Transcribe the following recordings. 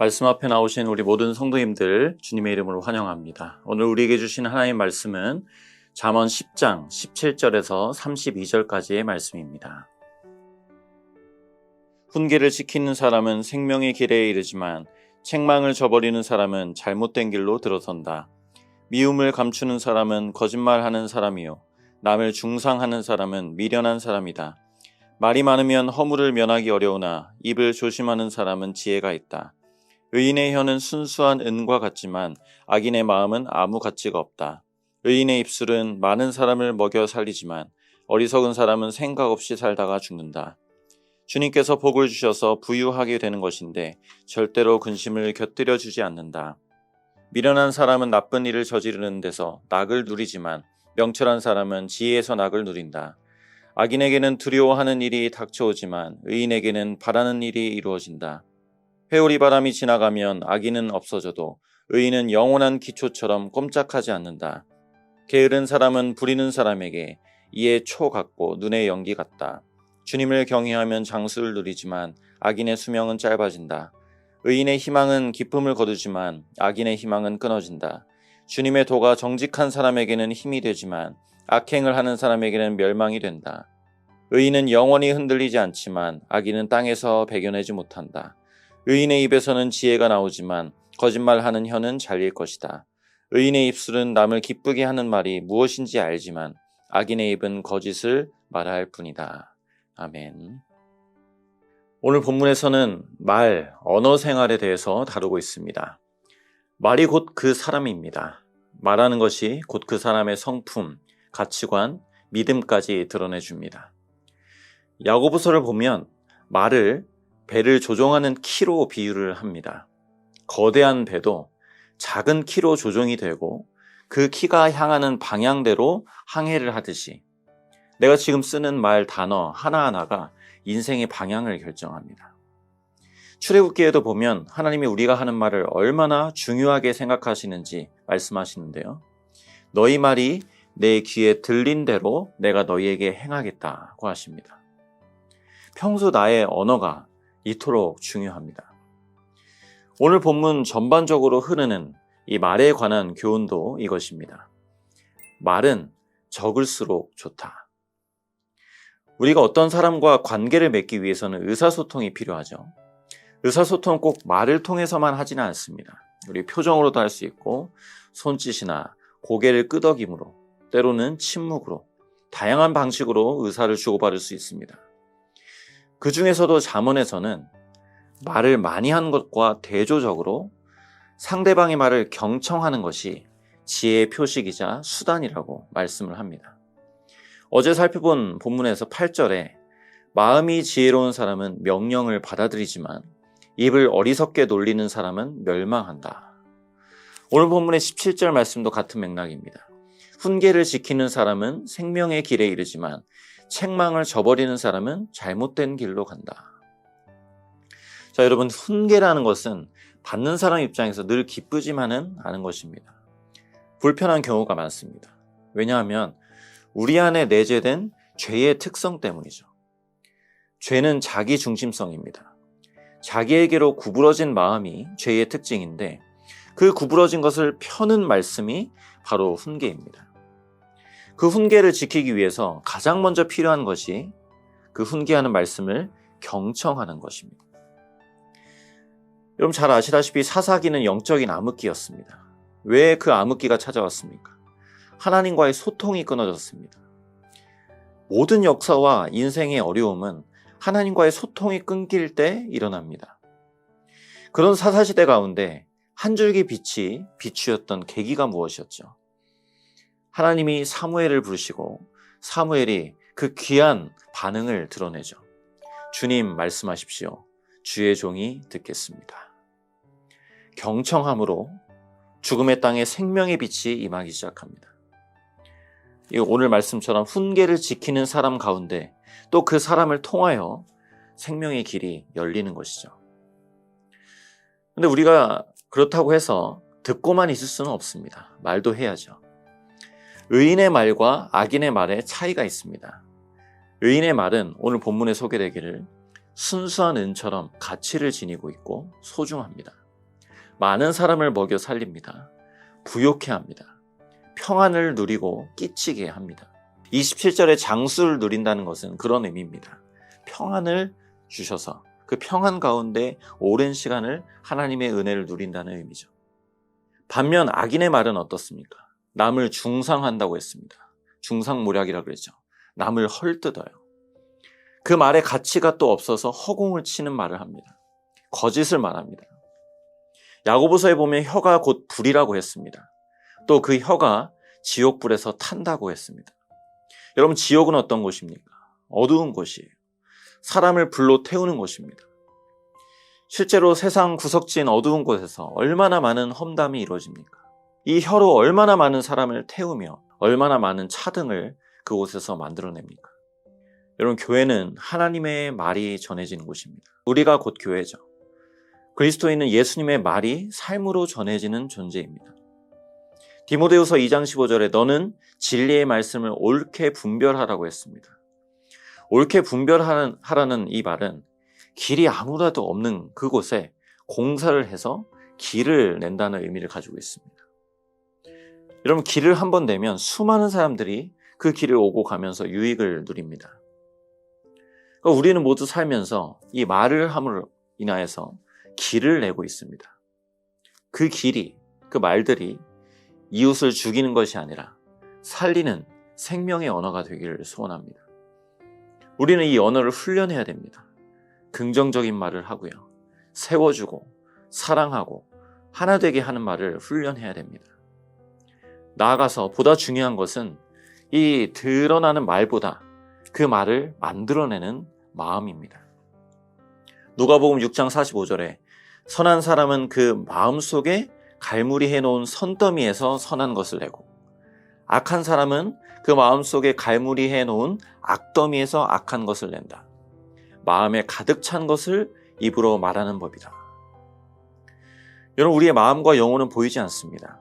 말씀 앞에 나오신 우리 모든 성도님들 주님의 이름으로 환영합니다. 오늘 우리에게 주신 하나님의 말씀은 잠언 10장 17절에서 32절까지의 말씀입니다. 훈계를 지키는 사람은 생명의 길에 이르지만 책망을 저버리는 사람은 잘못된 길로 들어선다. 미움을 감추는 사람은 거짓말하는 사람이요 남을 중상하는 사람은 미련한 사람이다. 말이 많으면 허물을 면하기 어려우나 입을 조심하는 사람은 지혜가 있다. 의인의 혀는 순수한 은과 같지만 악인의 마음은 아무 가치가 없다. 의인의 입술은 많은 사람을 먹여 살리지만 어리석은 사람은 생각 없이 살다가 죽는다. 주님께서 복을 주셔서 부유하게 되는 것인데 절대로 근심을 곁들여 주지 않는다. 미련한 사람은 나쁜 일을 저지르는 데서 낙을 누리지만 명철한 사람은 지혜에서 낙을 누린다. 악인에게는 두려워하는 일이 닥쳐오지만 의인에게는 바라는 일이 이루어진다. 회오리 바람이 지나가면 악인은 없어져도 의인은 영원한 기초처럼 꼼짝하지 않는다. 게으른 사람은 부리는 사람에게 이에 초 같고 눈의 연기 같다. 주님을 경외하면 장수를 누리지만 악인의 수명은 짧아진다. 의인의 희망은 기쁨을 거두지만 악인의 희망은 끊어진다. 주님의 도가 정직한 사람에게는 힘이 되지만 악행을 하는 사람에게는 멸망이 된다. 의인은 영원히 흔들리지 않지만 악인은 땅에서 배겨내지 못한다. 의인의 입에서는 지혜가 나오지만 거짓말하는 혀는 잘릴 것이다. 의인의 입술은 남을 기쁘게 하는 말이 무엇인지 알지만 악인의 입은 거짓을 말할 뿐이다. 아멘. 오늘 본문에서는 말, 언어 생활에 대해서 다루고 있습니다. 말이 곧 그 사람입니다. 말하는 것이 곧 그 사람의 성품, 가치관, 믿음까지 드러내줍니다. 야고보서를 보면 말을 배를 조종하는 키로 비유를 합니다. 거대한 배도 작은 키로 조종이 되고 그 키가 향하는 방향대로 항해를 하듯이 내가 지금 쓰는 말 단어 하나하나가 인생의 방향을 결정합니다. 출애굽기에도 보면 하나님이 우리가 하는 말을 얼마나 중요하게 생각하시는지 말씀하시는데요. 너희 말이 내 귀에 들린 대로 내가 너희에게 행하겠다고 하십니다. 평소 나의 언어가 이토록 중요합니다. 오늘 본문 전반적으로 흐르는 이 말에 관한 교훈도 이것입니다. 말은 적을수록 좋다. 우리가 어떤 사람과 관계를 맺기 위해서는 의사소통이 필요하죠. 의사소통은 꼭 말을 통해서만 하지는 않습니다. 우리 표정으로도 할 수 있고 손짓이나 고개를 끄덕임으로 때로는 침묵으로 다양한 방식으로 의사를 주고받을 수 있습니다. 그 중에서도 잠언에서는 말을 많이 하는 것과 대조적으로 상대방의 말을 경청하는 것이 지혜의 표식이자 수단이라고 말씀을 합니다. 어제 살펴본 본문에서 8절에 마음이 지혜로운 사람은 명령을 받아들이지만 입을 어리석게 놀리는 사람은 멸망한다. 오늘 본문의 17절 말씀도 같은 맥락입니다. 훈계를 지키는 사람은 생명의 길에 이르지만 책망을 저버리는 사람은 잘못된 길로 간다. 자, 여러분, 훈계라는 것은 받는 사람 입장에서 늘 기쁘지만은 않은 것입니다. 불편한 경우가 많습니다. 왜냐하면 우리 안에 내재된 죄의 특성 때문이죠. 죄는 자기 중심성입니다. 자기에게로 구부러진 마음이 죄의 특징인데 그 구부러진 것을 펴는 말씀이 바로 훈계입니다. 그 훈계를 지키기 위해서 가장 먼저 필요한 것이 그 훈계하는 말씀을 경청하는 것입니다. 여러분 잘 아시다시피 사사기는 영적인 암흑기였습니다. 왜 그 암흑기가 찾아왔습니까? 하나님과의 소통이 끊어졌습니다. 모든 역사와 인생의 어려움은 하나님과의 소통이 끊길 때 일어납니다. 그런 사사시대 가운데 한 줄기 빛이 비추었던 계기가 무엇이었죠? 하나님이 사무엘을 부르시고 사무엘이 그 귀한 반응을 드러내죠. 주님 말씀하십시오. 주의 종이 듣겠습니다. 경청함으로 죽음의 땅에 생명의 빛이 임하기 시작합니다. 오늘 말씀처럼 훈계를 지키는 사람 가운데 또 그 사람을 통하여 생명의 길이 열리는 것이죠. 그런데 우리가 그렇다고 해서 듣고만 있을 수는 없습니다. 말도 해야죠. 의인의 말과 악인의 말에 차이가 있습니다. 의인의 말은 오늘 본문에 소개되기를 순수한 은처럼 가치를 지니고 있고 소중합니다. 많은 사람을 먹여 살립니다. 부욕해 합니다. 평안을 누리고 끼치게 합니다. 27절에 장수를 누린다는 것은 그런 의미입니다. 평안을 주셔서 그 평안 가운데 오랜 시간을 하나님의 은혜를 누린다는 의미죠. 반면 악인의 말은 어떻습니까? 남을 중상한다고 했습니다. 중상모략이라고 그랬죠. 남을 헐뜯어요. 그 말에 가치가 또 없어서 허공을 치는 말을 합니다. 거짓을 말합니다. 야고보서에 보면 혀가 곧 불이라고 했습니다. 또 그 혀가 지옥불에서 탄다고 했습니다. 여러분, 지옥은 어떤 곳입니까? 어두운 곳이에요. 사람을 불로 태우는 곳입니다. 실제로 세상 구석진 어두운 곳에서 얼마나 많은 험담이 이루어집니까? 이 혀로 얼마나 많은 사람을 태우며 얼마나 많은 차등을 그곳에서 만들어냅니까? 여러분, 교회는 하나님의 말이 전해지는 곳입니다. 우리가 곧 교회죠. 그리스도인은 예수님의 말이 삶으로 전해지는 존재입니다. 디모데후서 2장 15절에 너는 진리의 말씀을 옳게 분별하라고 했습니다. 옳게 분별하라는 이 말은 길이 아무라도 없는 그곳에 공사를 해서 길을 낸다는 의미를 가지고 있습니다. 여러분, 길을 한번 내면 수많은 사람들이 그 길을 오고 가면서 유익을 누립니다. 그러니까 우리는 모두 살면서 이 말을 함으로 인하여서 길을 내고 있습니다. 그 길이, 그 말들이 이웃을 죽이는 것이 아니라 살리는 생명의 언어가 되기를 소원합니다. 우리는 이 언어를 훈련해야 됩니다. 긍정적인 말을 하고요. 세워주고 사랑하고 하나 되게 하는 말을 훈련해야 됩니다. 나아가서 보다 중요한 것은 이 드러나는 말보다 그 말을 만들어내는 마음입니다. 누가복음 6장 45절에 선한 사람은 그 마음속에 갈무리 해놓은 선더미에서 선한 것을 내고 악한 사람은 그 마음속에 갈무리 해놓은 악더미에서 악한 것을 낸다. 마음에 가득 찬 것을 입으로 말하는 법이다. 여러분, 우리의 마음과 영혼은 보이지 않습니다.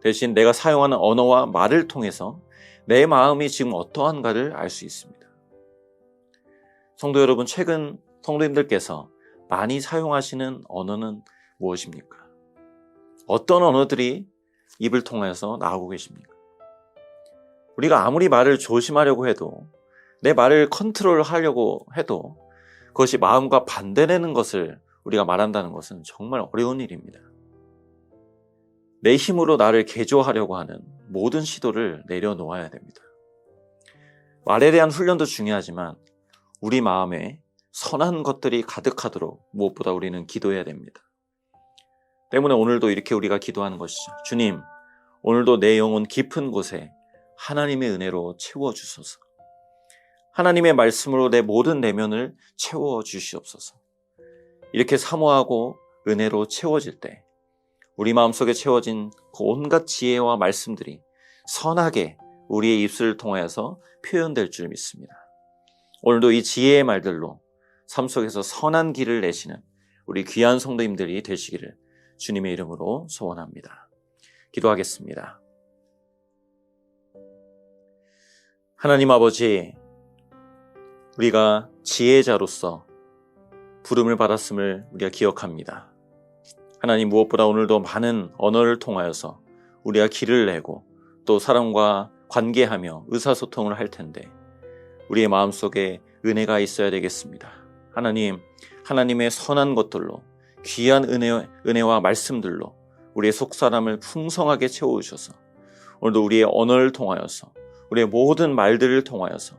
대신 내가 사용하는 언어와 말을 통해서 내 마음이 지금 어떠한가를 알 수 있습니다. 성도 여러분, 최근 성도님들께서 많이 사용하시는 언어는 무엇입니까? 어떤 언어들이 입을 통해서 나오고 계십니까? 우리가 아무리 말을 조심하려고 해도 내 말을 컨트롤하려고 해도 그것이 마음과 반대되는 것을 우리가 말한다는 것은 정말 어려운 일입니다. 내 힘으로 나를 개조하려고 하는 모든 시도를 내려놓아야 됩니다. 말에 대한 훈련도 중요하지만 우리 마음에 선한 것들이 가득하도록 무엇보다 우리는 기도해야 됩니다. 때문에 오늘도 이렇게 우리가 기도하는 것이죠. 주님, 오늘도 내 영혼 깊은 곳에 하나님의 은혜로 채워주소서. 하나님의 말씀으로 내 모든 내면을 채워주시옵소서. 이렇게 사모하고 은혜로 채워질 때 우리 마음속에 채워진 그 온갖 지혜와 말씀들이 선하게 우리의 입술을 통하여서 표현될 줄 믿습니다. 오늘도 이 지혜의 말들로 삶 속에서 선한 길을 내시는 우리 귀한 성도님들이 되시기를 주님의 이름으로 소원합니다. 기도하겠습니다. 하나님 아버지, 우리가 지혜자로서 부름을 받았음을 우리가 기억합니다. 하나님, 무엇보다 오늘도 많은 언어를 통하여서 우리가 길을 내고 또 사람과 관계하며 의사소통을 할 텐데 우리의 마음속에 은혜가 있어야 되겠습니다. 하나님, 하나님의 선한 것들로 귀한 은혜와 말씀들로 우리의 속사람을 풍성하게 채워주셔서 오늘도 우리의 언어를 통하여서 우리의 모든 말들을 통하여서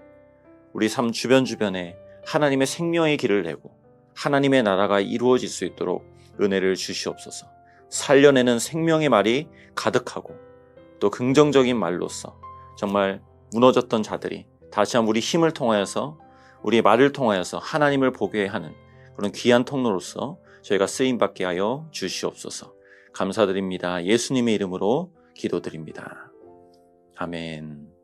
우리 삶 주변에 하나님의 생명의 길을 내고 하나님의 나라가 이루어질 수 있도록 은혜를 주시옵소서. 살려내는 생명의 말이 가득하고 또 긍정적인 말로서 정말 무너졌던 자들이 다시 한번 우리 힘을 통하여서 우리의 말을 통하여서 하나님을 보게 하는 그런 귀한 통로로서 저희가 쓰임받게 하여 주시옵소서. 감사드립니다. 예수님의 이름으로 기도드립니다. 아멘.